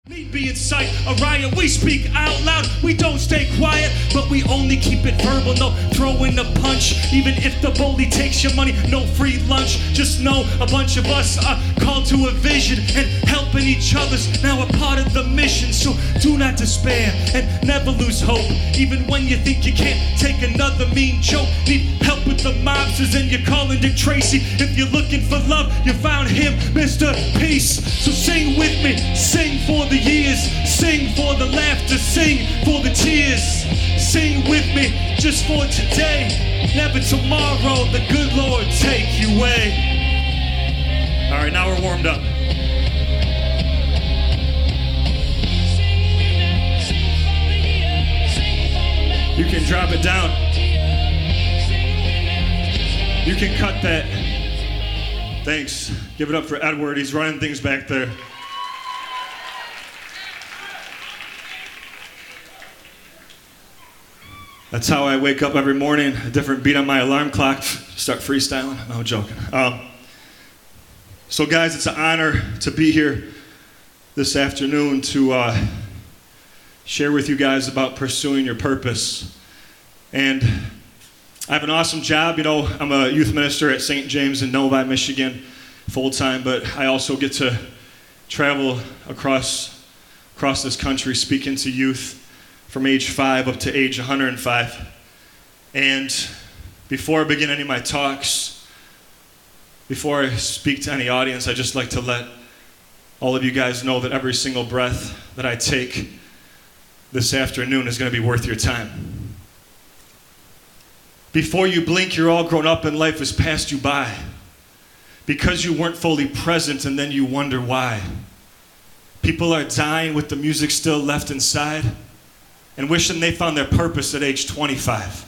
Need be in sight, a riot, we speak out loud, we don't stay quiet, but we only keep it verbal, no throwing a punch, even if the bully takes your money, no free lunch, just know a bunch of us are called to a vision, and helping each other's now a part of the mission, so do not despair, and never lose hope, even when you think you can't take another mean joke, need help with the mobsters and you're calling Dick Tracy, if you're looking for love, you found him, Mr. Peace, so sing with me, sing for the years, sing for the laughter, sing for the tears, sing with me just for today, never tomorrow, the good Lord take you away. All right, now we're warmed up. You can drop it down. You can cut that. Thanks. Give it up for Edward. He's running things back there. That's how I wake up every morning, a different beat on my alarm clock, start freestyling. No, I'm joking. So guys, it's an honor to be here this afternoon to share with you guys about pursuing your purpose. And I have an awesome job. You know, I'm a youth minister at St. James in Novi, Michigan, full-time, but I also get to travel across this country speaking to youth from age 5 up to age 105. And before I begin any of my talks, before I speak to any audience, I'd just like to let all of you guys know that every single breath that I take this afternoon is going to be worth your time. Before you blink, you're all grown up and life has passed you by because you weren't fully present, and then you wonder why. People are dying with the music still left inside and wishing they found their purpose at age 25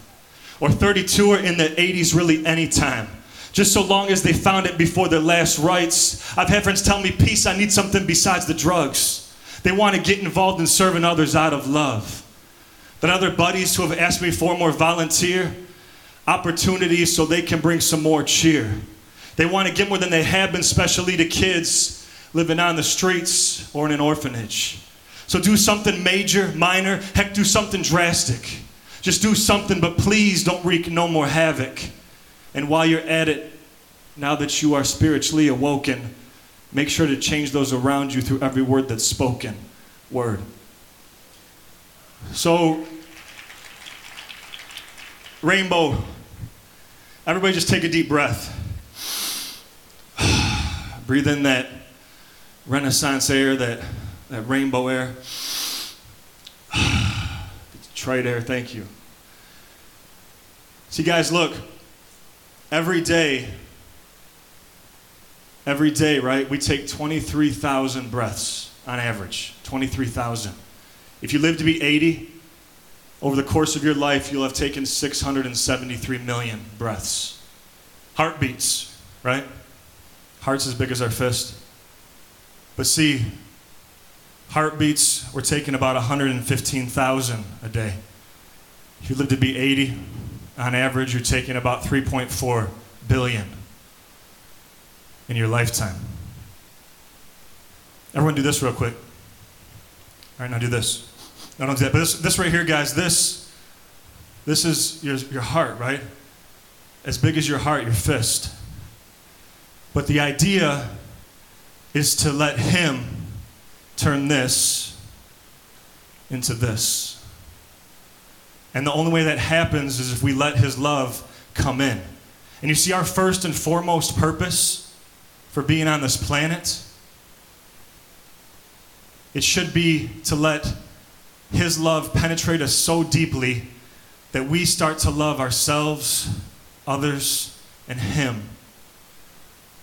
or 32 or in the 80s, really any time, just so long as they found it before their last rites. I've had friends tell me, "Peace, I need something besides the drugs." They want to get involved in serving others out of love. Then other buddies who have asked me for more volunteer opportunities so they can bring some more cheer. They want to give more than they have been, especially to kids living on the streets or in an orphanage. So do something major, minor, heck, do something drastic. Just do something, but please don't wreak no more havoc. And while you're at it, now that you are spiritually awoken, make sure to change those around you through every word that's spoken. Word. So, Rainbow, everybody just take a deep breath. Breathe in that Renaissance air, that rainbow air. Detroit air, thank you. See guys, look, every day, right, we take 23,000 breaths on average, 23,000. If you live to be 80, over the course of your life, you'll have taken 673 million breaths. Heartbeats, right? Heart's as big as our fist. But see, heartbeats, we're taking about 115,000 a day. If you live to be 80, on average, you're taking about 3.4 billion in your lifetime. Everyone do this real quick. All right, now do this. No, don't do that. But this right here, guys, this is your heart, right? As big as your heart, your fist. But the idea is to let him turn this into this. And the only way that happens is if we let his love come in. And you see, our first and foremost purpose for being on this planet, it should be to let his love penetrate us so deeply that we start to love ourselves, others, and him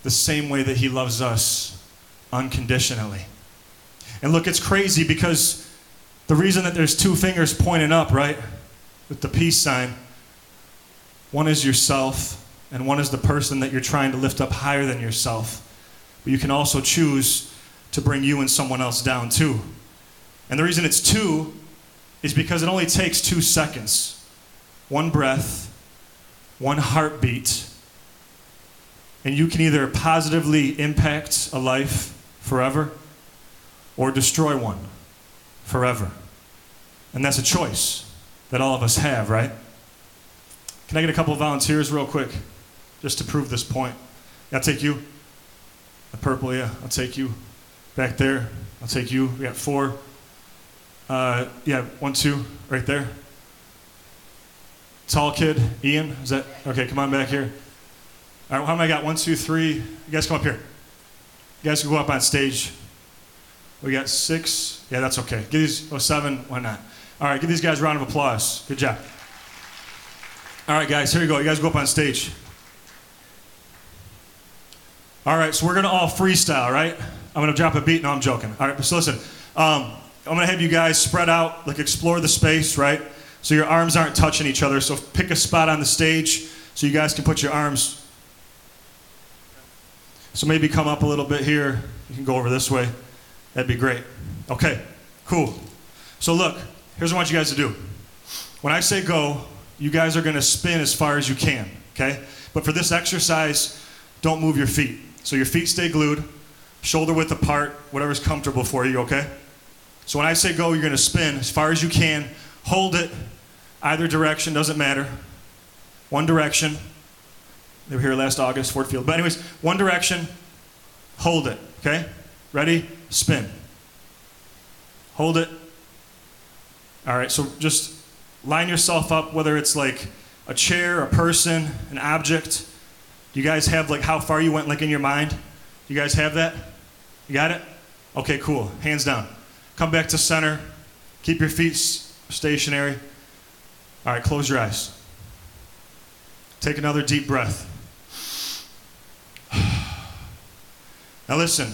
the same way that he loves us unconditionally. And look, it's crazy because the reason that there's two fingers pointing up, right, with the peace sign, one is yourself and one is the person that you're trying to lift up higher than yourself. But you can also choose to bring you and someone else down too. And the reason it's two is because it only takes 2 seconds. One breath, one heartbeat, and you can either positively impact a life forever, or destroy one forever. And that's a choice that all of us have, right? Can I get a couple of volunteers real quick, just to prove this point? I'll take you. The purple, yeah, I'll take you. Back there, I'll take you. We got 4. Yeah, 1, 2, right there. Tall kid, Ian, is that? Okay, come on back here. All right, how many I got? 1, 2, 3. You guys come up here. You guys can go up on stage. We got 6. Yeah, that's okay. Give these, 7, why not? All right, give these guys a round of applause. Good job. All right, guys, here you go. You guys go up on stage. All right, so we're going to all freestyle, right? I'm going to drop a beat. No, I'm joking. All right, so listen. I'm going to have you guys spread out, like explore the space, right? So your arms aren't touching each other. So pick a spot on the stage so you guys can put your arms. So maybe come up a little bit here. You can go over this way. That'd be great. Okay, cool. So look, here's what I want you guys to do. When I say go, you guys are going to spin as far as you can, okay? But for this exercise, don't move your feet. So your feet stay glued, shoulder width apart, whatever's comfortable for you, okay? So when I say go, you're going to spin as far as you can. Hold it either direction, doesn't matter. One direction. They were here last August, Ford Field. But anyways, one direction, hold it, okay? Ready? Spin. Hold it. All right, so just line yourself up, whether it's like a chair, a person, an object. Do you guys have like how far you went like in your mind? You guys have that? You got it? Okay, cool. Hands down. Come back to center. Keep your feet stationary. All right, close your eyes. Take another deep breath. Now listen,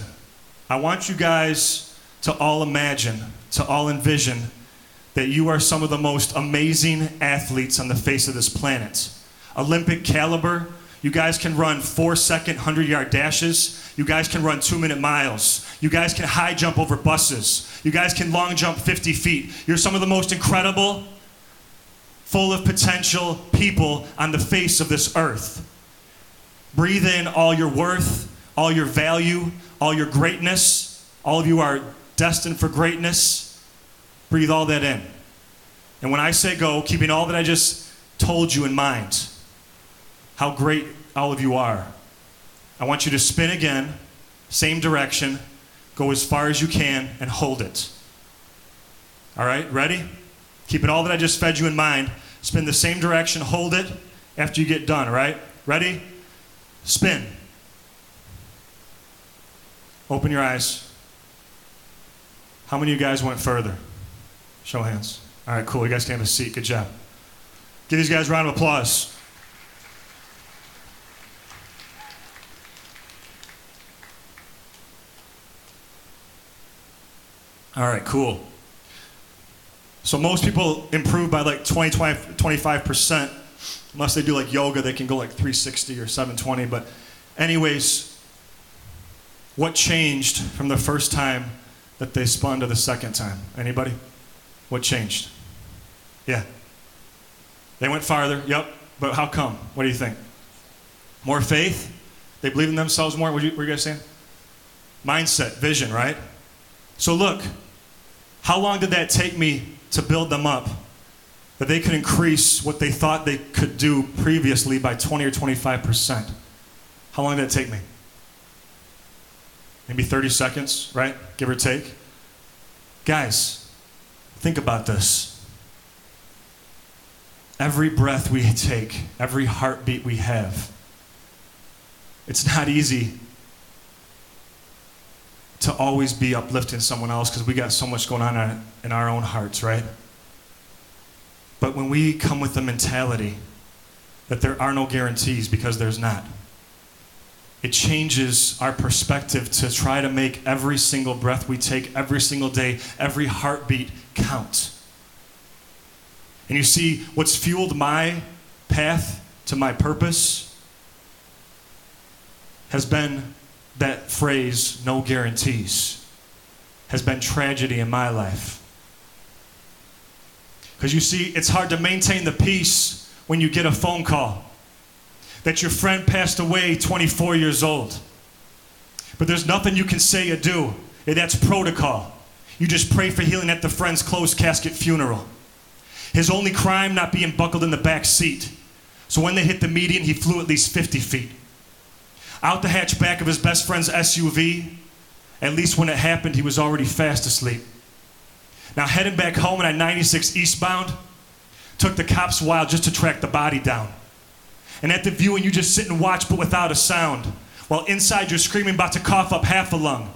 I want you guys to all imagine, to all envision that you are some of the most amazing athletes on the face of this planet. Olympic caliber. You guys can run 4-second 100-yard dashes. You guys can run 2-minute miles. You guys can high jump over buses. You guys can long jump 50 feet. You're some of the most incredible, full of potential people on the face of this earth. Breathe in all your worth, all your value, all your greatness. All of you are destined for greatness. Breathe all that in. And when I say go, keeping all that I just told you in mind, how great all of you are, I want you to spin again, same direction, go as far as you can, and hold it. All right, ready? Keeping all that I just fed you in mind, spin the same direction, hold it after you get done, all right? Ready? Spin. Open your eyes. How many of you guys went further? Show of hands. All right, cool. You guys can have a seat. Good job. Give these guys a round of applause. All right, cool. So most people improve by like 25%. Unless they do like yoga, they can go like 360 or 720. But anyways, what changed from the first time that they spun to the second time? Anybody? What changed? Yeah. They went farther, yep. But how come? What do you think? More faith? They believe in themselves more? What were you guys saying? Mindset, vision, right? So look, how long did that take me to build them up? That they could increase what they thought they could do previously by 20 or 25%. How long did that take me? Maybe 30 seconds, right? Give or take. Guys, think about this. Every breath we take, every heartbeat we have, it's not easy to always be uplifting someone else because we got so much going on in our own hearts, right? But when we come with the mentality that there are no guarantees, because there's not, it changes our perspective to try to make every single breath we take, every single day, every heartbeat count. And you see, what's fueled my path to my purpose has been that phrase, no guarantees, has been tragedy in my life. Because you see, it's hard to maintain the peace when you get a phone call that your friend passed away 24 years old. But there's nothing you can say or do. That's protocol. You just pray for healing at the friend's closed casket funeral. His only crime, not being buckled in the back seat. So when they hit the median, he flew at least 50 feet. Out the hatchback of his best friend's SUV, at least when it happened, he was already fast asleep. Now heading back home on I-96 eastbound, took the cops a while just to track the body down. And at the viewing, you just sit and watch, but without a sound, while inside you're screaming, about to cough up half a lung.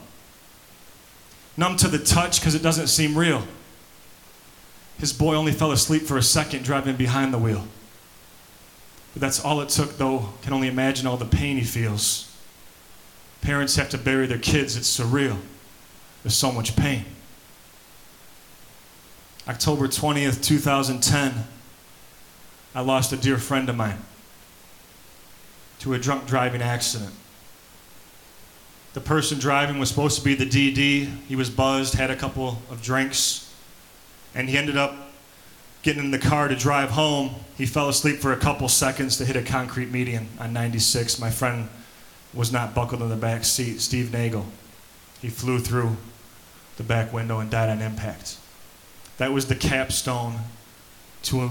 Numb to the touch because it doesn't seem real. His boy only fell asleep for a second driving behind the wheel. But that's all it took, though. Can only imagine all the pain he feels. Parents have to bury their kids. It's surreal. There's so much pain. October 20th, 2010, I lost a dear friend of mine to a drunk driving accident. The person driving was supposed to be the DD. He was buzzed, had a couple of drinks, and he ended up getting in the car to drive home. He fell asleep for a couple seconds to hit a concrete median on 96. My friend was not buckled in the back seat, Steve Nagel. He flew through the back window and died on impact. That was the capstone to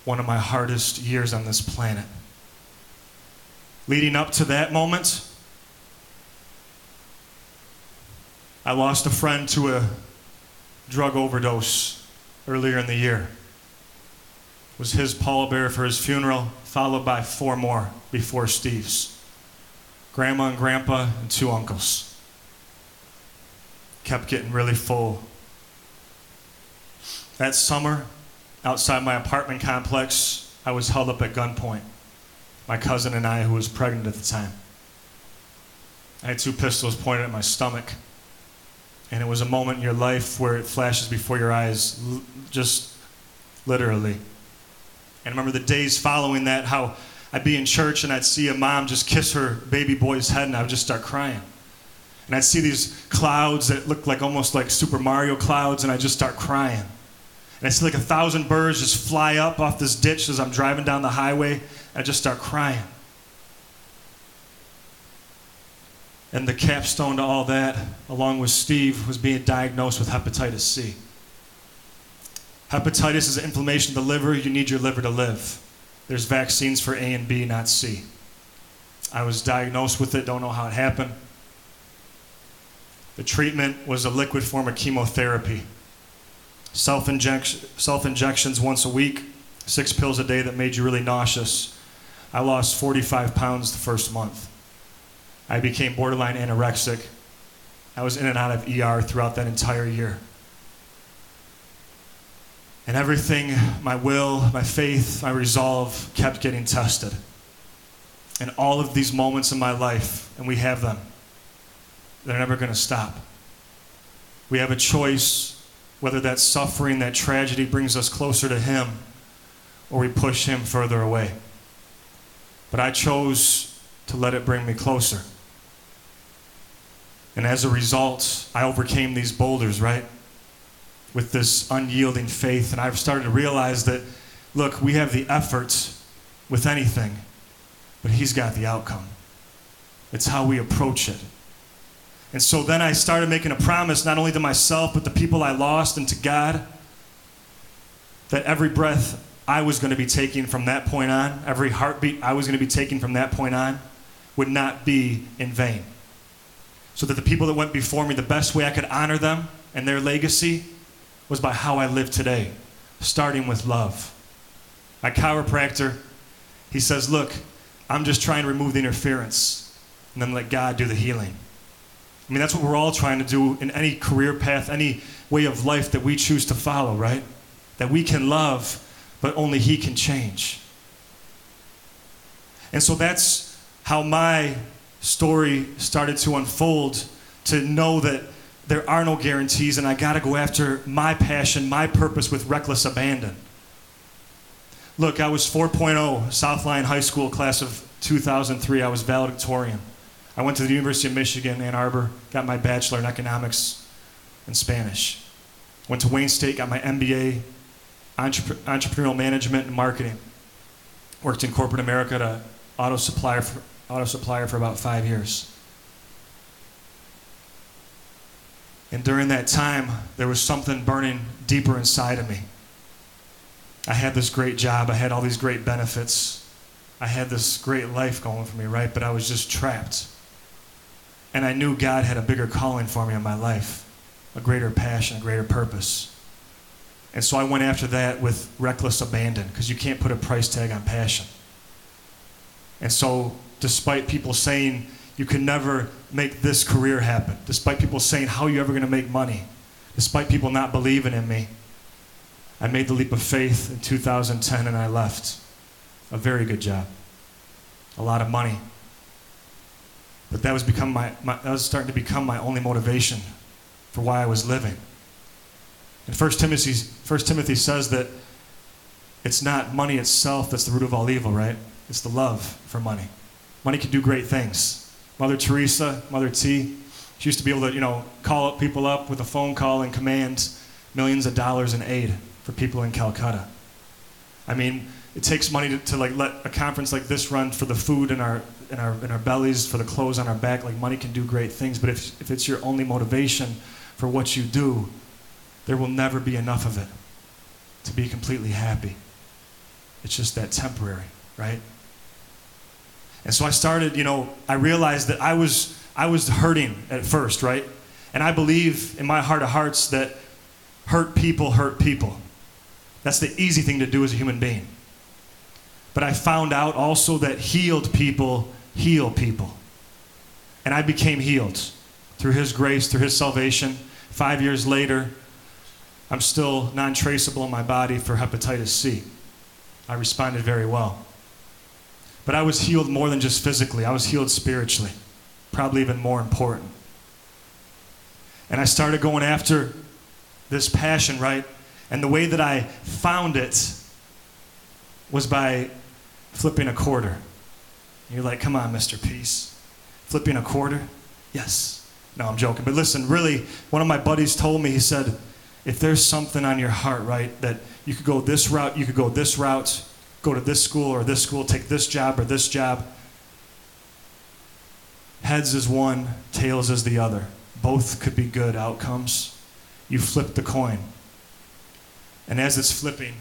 one of my hardest years on this planet. Leading up to that moment, I lost a friend to a drug overdose earlier in the year. It was his pallbearer for his funeral, followed by 4 more before Steve's. Grandma and Grandpa and 2 uncles. Kept getting really full. That summer, outside my apartment complex, I was held up at gunpoint. My cousin and I, who was pregnant at the time. I had 2 pistols pointed at my stomach. And it was a moment in your life where it flashes before your eyes, just literally. And I remember the days following that, how I'd be in church and I'd see a mom just kiss her baby boy's head and I would just start crying. And I'd see these clouds that looked like almost like Super Mario clouds and I'd just start crying. And I'd see like 1,000 birds just fly up off this ditch as I'm driving down the highway and I'd just start crying. And the capstone to all that, along with Steve, was being diagnosed with hepatitis C. Hepatitis is an inflammation of the liver. You need your liver to live. There's vaccines for A and B, not C. I was diagnosed with it, don't know how it happened. The treatment was a liquid form of chemotherapy. Self-injections once a week, 6 pills a day that made you really nauseous. I lost 45 pounds the first month. I became borderline anorexic. I was in and out of ER throughout that entire year. And everything, my will, my faith, my resolve, kept getting tested. And all of these moments in my life, and we have them, they're never going to stop. We have a choice whether that suffering, that tragedy brings us closer to Him or we push Him further away. But I chose to let it bring me closer. And as a result, I overcame these boulders, right? With this unyielding faith. And I've started to realize that, look, we have the effort with anything, but He's got the outcome. It's how we approach it. And so then I started making a promise, not only to myself, but the people I lost and to God, that every breath I was going to be taking from that point on, every heartbeat I was going to be taking from that point on, would not be in vain. So that the people that went before me, the best way I could honor them and their legacy was by how I live today, starting with love. My chiropractor, he says, look, I'm just trying to remove the interference and then let God do the healing. I mean, that's what we're all trying to do in any career path, any way of life that we choose to follow, right? That we can love, but only He can change. And so that's how my story started to unfold, to know that there are no guarantees and I got to go after my passion, my purpose with reckless abandon. Look, I was 4.0, Southline High School, class of 2003. I was valedictorian. I went to the University of Michigan, Ann Arbor, got my bachelor in economics and Spanish. Went to Wayne State, got my MBA, entrepreneurial management and marketing. Worked in corporate America at an auto supplier for about 5 years. And during that time, there was something burning deeper inside of me. I had this great job. I had all these great benefits. I had this great life going for me, right? But I was just trapped. And I knew God had a bigger calling for me in my life, a greater passion, a greater purpose. And so I went after that with reckless abandon, because you can't put a price tag on passion. And so despite people saying you can never make this career happen, despite people saying how are you ever going to make money, despite people not believing in me, I made the leap of faith in 2010 and I left. A very good job. A lot of money. But that was that was starting to become my only motivation for why I was living. And 1 Timothy says that it's not money itself that's the root of all evil, right? It's the love for money. Money can do great things. Mother Teresa, Mother T, she used to be able to, call up people up with a phone call and command millions of dollars in aid for people in Calcutta. I mean, it takes money to let a conference like this run for the food in our bellies, for the clothes on our back. Like, money can do great things, but if it's your only motivation for what you do, there will never be enough of it to be completely happy. It's just that temporary, right? And so I started, I realized that I was hurting at first, right? And I believe in my heart of hearts that hurt people hurt people. That's the easy thing to do as a human being. But I found out also that healed people heal people. And I became healed through His grace, through His salvation. 5 years later, I'm still non-traceable in my body for hepatitis C. I responded very well. But I was healed more than just physically. I was healed spiritually. Probably even more important. And I started going after this passion, right? And the way that I found it was by flipping a quarter. And you're like, come on, Mr. Peace. Flipping a quarter? Yes. No, I'm joking. But listen, really, one of my buddies told me, he said, if there's something on your heart, right, that you could go this route, you could go this route, go to this school or this school, take this job or this job. Heads is one, tails is the other. Both could be good outcomes. You flip the coin. And as it's flipping,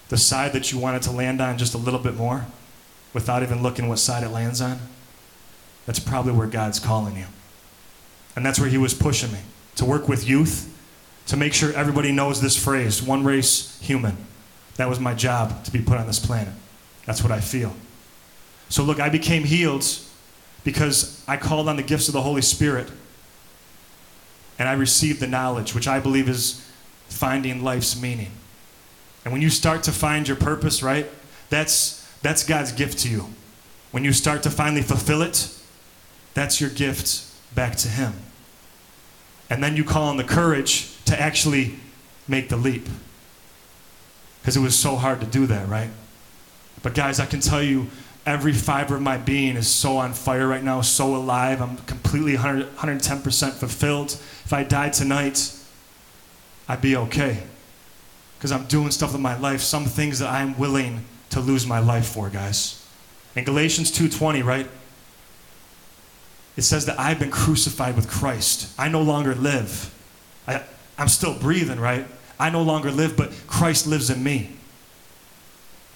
the side that you want it to land on just a little bit more, without even looking what side it lands on, that's probably where God's calling you. And that's where He was pushing me, to work with youth, to make sure everybody knows this phrase, one race, human. That was my job, to be put on this planet. That's what I feel. So look, I became healed because I called on the gifts of the Holy Spirit, and I received the knowledge, which I believe is finding life's meaning. And when you start to find your purpose, right, that's God's gift to you. When you start to finally fulfill it, that's your gift back to Him. And then you call on the courage to actually make the leap. Because it was so hard to do that, right? But guys, I can tell you, every fiber of my being is so on fire right now, so alive. I'm completely 110% fulfilled. If I died tonight, I'd be okay. Because I'm doing stuff with my life, some things that I'm willing to lose my life for, guys. In Galatians 2:20, right? It says that I've been crucified with Christ. I no longer live. I'm still breathing, right? I no longer live, but Christ lives in me.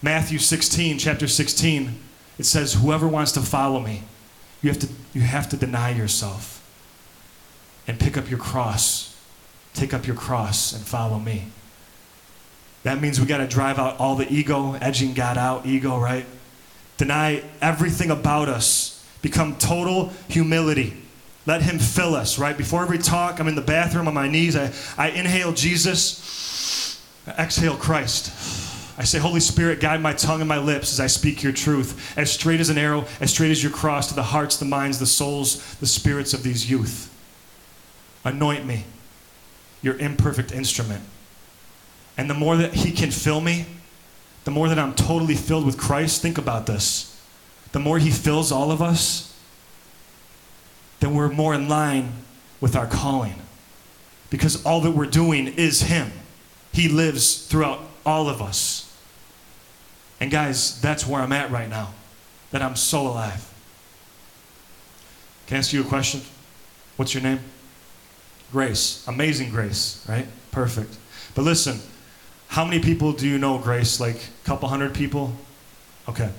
Matthew 16, chapter 16, it says, whoever wants to follow me, you have to deny yourself and pick up your cross. Take up your cross and follow me. That means we got to drive out all the ego, edging God out, ego, right? Deny everything about us. Become total humility. Let Him fill us, right? Before every talk, I'm in the bathroom on my knees. I inhale Jesus. I exhale Christ. I say, Holy Spirit, guide my tongue and my lips as I speak your truth. As straight as an arrow, as straight as your cross, to the hearts, the minds, the souls, the spirits of these youth. Anoint me, your imperfect instrument. And the more that He can fill me, the more that I'm totally filled with Christ. Think about this. The more He fills all of us, then we're more in line with our calling. Because all that we're doing is Him. He lives throughout all of us. And guys, that's where I'm at right now. That I'm so alive. Can I ask you a question? What's your name? Grace. Amazing grace, right? Perfect. But listen, how many people do you know grace? Like a couple hundred people? Okay.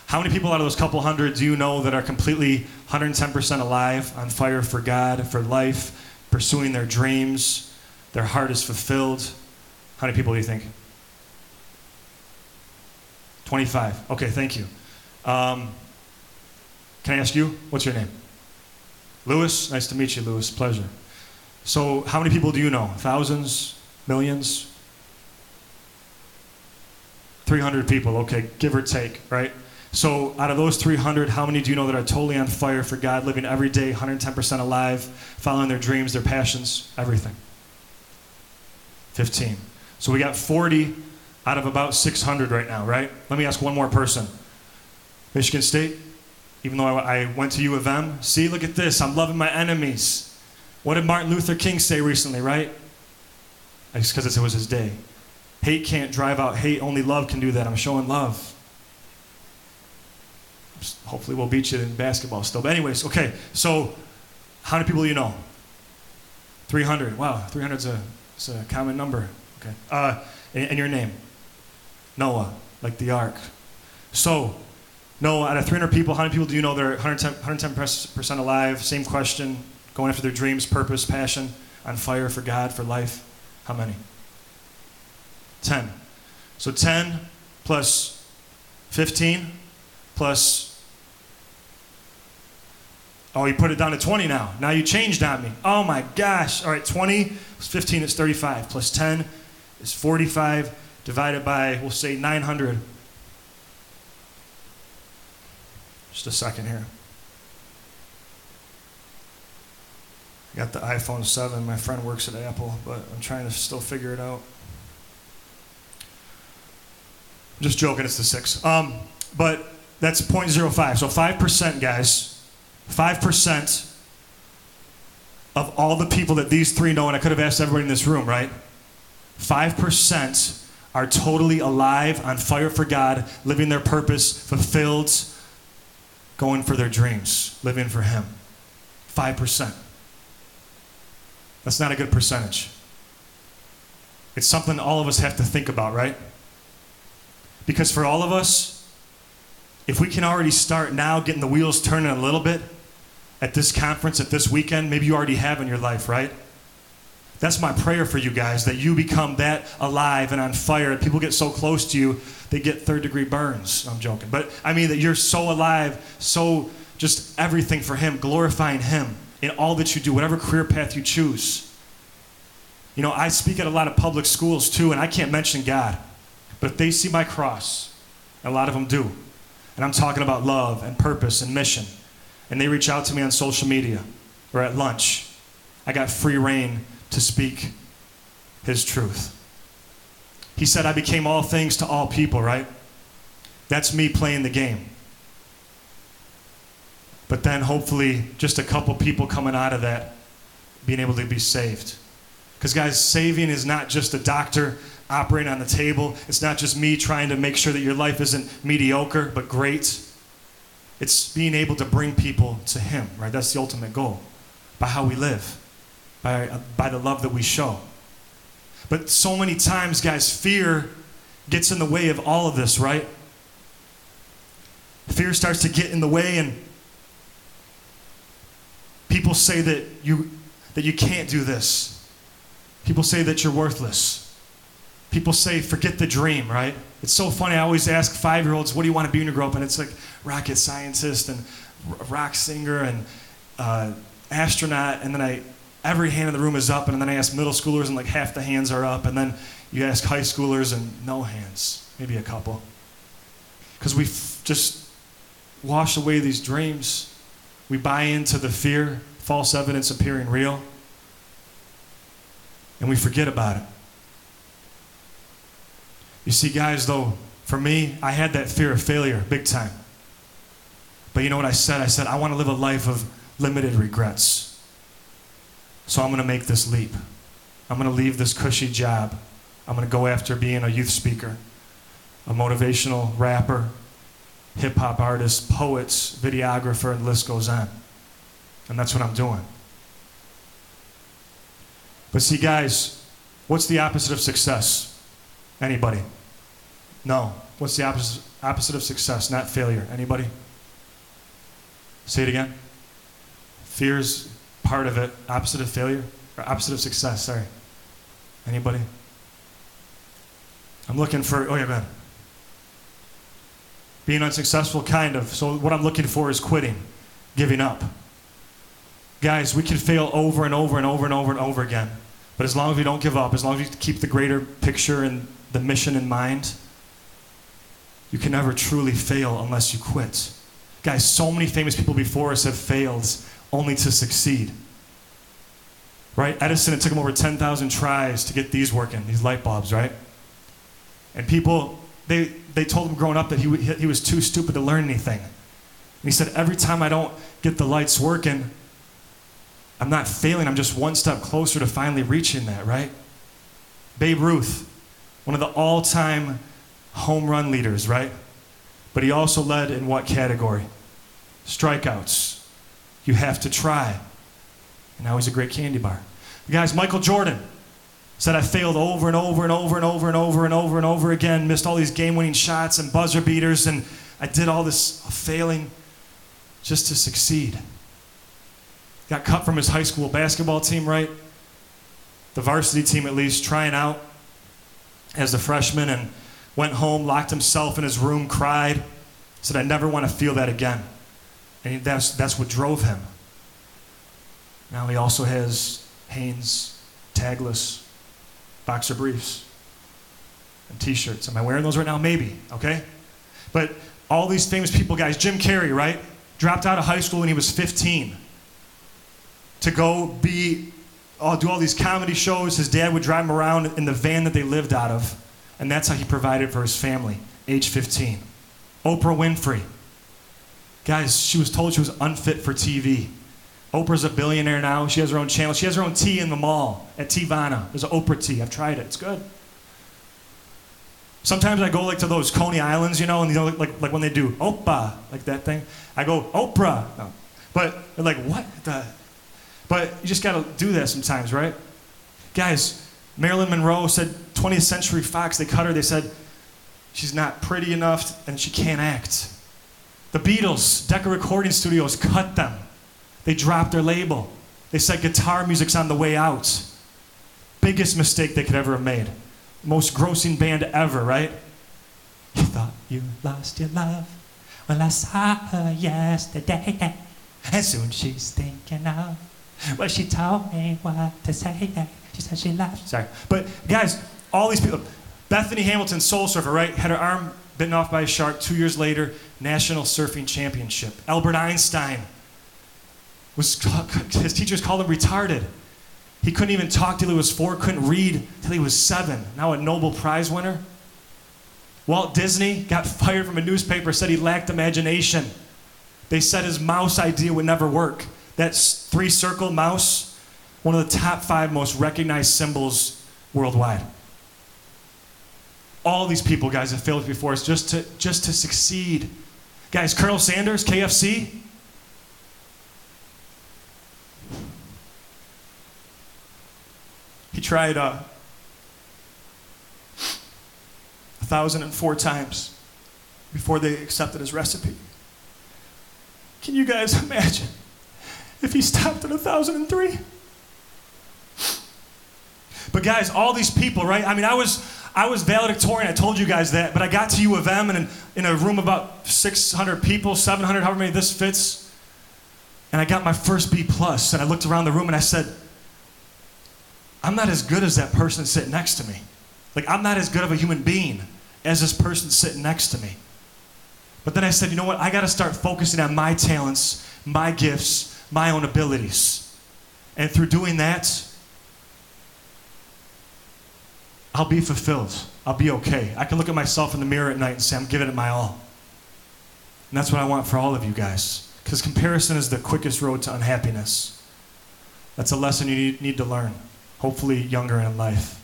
How many people out of those couple hundred do you know that are completely 110% alive, on fire for God, for life, pursuing their dreams, their heart is fulfilled? How many people do you think? 25. Okay, thank you. Can I ask you, what's your name? Louis? Nice to meet you, Louis. Pleasure. So how many people do you know? Thousands? Millions? 300 people, okay, give or take, right? So out of those 300, how many do you know that are totally on fire for God, living every day, 110% alive, following their dreams, their passions, everything? 15. So we got 40 out of about 600 right now, right? Let me ask one more person. Michigan State, even though I went to U of M, see, look at this, I'm loving my enemies. What did Martin Luther King say recently, right? It's because it was his day. Hate can't drive out hate, only love can do that. I'm showing love. Hopefully we'll beat you in basketball still. But anyways, okay, so how many people do you know? 300. Wow, 300 is a common number. Okay. And your name? Noah, like the ark. So, Noah, out of 300 people, how many people do you know that are 110% alive? Same question, going after their dreams, purpose, passion, on fire for God, for life. How many? 10. So 10 plus 15 plus, oh, you put it down to 20 now. Now you changed on me. Oh my gosh. All right, 20 plus 15 is 35. Plus 10 is 45 divided by, we'll say 900. Just a second here. I got the iPhone 7. My friend works at Apple, but I'm trying to still figure it out. I'm just joking, it's the 6. But that's 0.05. So 5%, guys, 5% of all the people that these three know, and I could have asked everybody in this room, right? 5% are totally alive, on fire for God, living their purpose, fulfilled, going for their dreams, living for Him. 5%. That's not a good percentage. It's something all of us have to think about, right? Because for all of us, if we can already start now getting the wheels turning a little bit at this conference, at this weekend, maybe you already have in your life, right? That's my prayer for you guys, that you become that alive and on fire. People get so close to you, they get third-degree burns. I'm joking. But I mean that you're so alive, so just everything for Him, glorifying Him in all that you do, whatever career path you choose. You know, I speak at a lot of public schools too, and I can't mention God. But if they see my cross, and a lot of them do, and I'm talking about love and purpose and mission, and they reach out to me on social media or at lunch, I got free reign to speak His truth. He said, I became all things to all people, right? That's me playing the game. But then hopefully just a couple people coming out of that being able to be saved. Because guys, saving is not just a doctor operating on the table. It's not just me trying to make sure that your life isn't mediocre, but great. It's being able to bring people to Him, right? That's the ultimate goal. By how we live. By the love that we show. But so many times, guys, fear gets in the way of all of this, right? Fear starts to get in the way, and people say that you can't do this. People say that you're worthless. People say, forget the dream, right? It's so funny. I always ask 5-year-olds, what do you want to be when you grow up? And it's like rocket scientist and rock singer and astronaut. And then every hand in the room is up. And then I ask middle schoolers and like half the hands are up. And then you ask high schoolers and no hands, maybe a couple. Because we just wash away these dreams. We buy into the fear, false evidence appearing real. And we forget about it. You see, guys, though, for me, I had that fear of failure big time. But you know what I said? I said, I want to live a life of limited regrets. So I'm going to make this leap. I'm going to leave this cushy job. I'm going to go after being a youth speaker, a motivational rapper, hip-hop artist, poets, videographer, and the list goes on. And that's what I'm doing. But see, guys, what's the opposite of success? Anybody? No. What's the opposite of success? Not failure. Anybody? Say it again. Fear's part of it. Opposite of failure? Or opposite of success, sorry. Anybody? I'm looking for, oh yeah, go ahead. Being unsuccessful, kind of. So what I'm looking for is quitting, giving up. Guys, we can fail over and over and over and over and over again. But as long as we don't give up, as long as we keep the greater picture and the mission in mind, you can never truly fail unless you quit. Guys, so many famous people before us have failed only to succeed. Right? Edison, it took him over 10,000 tries to get these working, these light bulbs, right? And people, they told him growing up that he was too stupid to learn anything. And he said, every time I don't get the lights working, I'm not failing, I'm just one step closer to finally reaching that, right? Babe Ruth, one of the all-time home run leaders, right? But he also led in what category? Strikeouts. You have to try. And now he's a great candy bar. Guys, Michael Jordan said, I failed over and over and over and over and over and over and over again, missed all these game-winning shots and buzzer beaters, and I did all this failing just to succeed. Got cut from his high school basketball team, right? The varsity team at least, trying out as a freshman, and went home, locked himself in his room, cried, said, I never want to feel that again. And that's what drove him. Now he also has Hanes tagless boxer briefs and t-shirts. Am I wearing those right now? Maybe, okay? But all these famous people, guys, Jim Carrey, right? Dropped out of high school when he was 15 to go do all these comedy shows. His dad would drive him around in the van that they lived out of, and that's how he provided for his family, age 15. Oprah Winfrey. Guys, she was told she was unfit for TV. Oprah's a billionaire now. She has her own channel. She has her own tea in the mall at Teavana. There's an Oprah tea. I've tried it. It's good. Sometimes I go like to those Coney Islands, you know, and you know, like when they do Oprah, like that thing. I go, Oprah. No. But they're like, what the? But you just got to do that sometimes, right? Guys, Marilyn Monroe said, 20th Century Fox, they cut her. They said, she's not pretty enough and she can't act. The Beatles, Decca Recording Studios cut them. They dropped their label. They said guitar music's on the way out. Biggest mistake they could ever have made. Most grossing band ever, right? You thought you lost your love. Well, I saw her yesterday. And soon she's thinking of, well, she told me what to say. She said she loved. Sorry. But guys, all these people. Bethany Hamilton, soul surfer, right? Had her arm bitten off by a shark. 2 years later, national surfing championship. Albert Einstein. His teachers called him retarded. He couldn't even talk till he was 4, couldn't read till he was 7. Now a Nobel Prize winner. Walt Disney got fired from a newspaper, said he lacked imagination. They said his mouse idea would never work. That 3-circle mouse, one of the top 5 most recognized symbols worldwide. All these people, guys, have failed before us just to succeed. Guys, Colonel Sanders, KFC. He tried 1,004 times before they accepted his recipe. Can you guys imagine if he stopped at 1,003? But guys, all these people, right? I mean, I was valedictorian, I told you guys that, but I got to U of M and in a room about 600 people, 700, however many this fits, and I got my first B+, and I looked around the room and I said, I'm not as good as that person sitting next to me. Like, I'm not as good of a human being as this person sitting next to me. But then I said, you know what? I got to start focusing on my talents, my gifts, my own abilities. And through doing that, I'll be fulfilled. I'll be okay. I can look at myself in the mirror at night and say, I'm giving it my all. And that's what I want for all of you guys. Because comparison is the quickest road to unhappiness. That's a lesson you need to learn. Hopefully younger in life.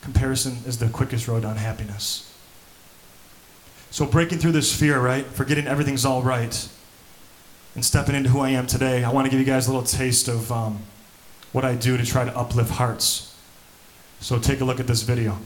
Comparison is the quickest road to unhappiness. So breaking through this fear, right? Forgetting everything's all right. And stepping into who I am today, I want to give you guys a little taste of what I do to try to uplift hearts. So take a look at this video.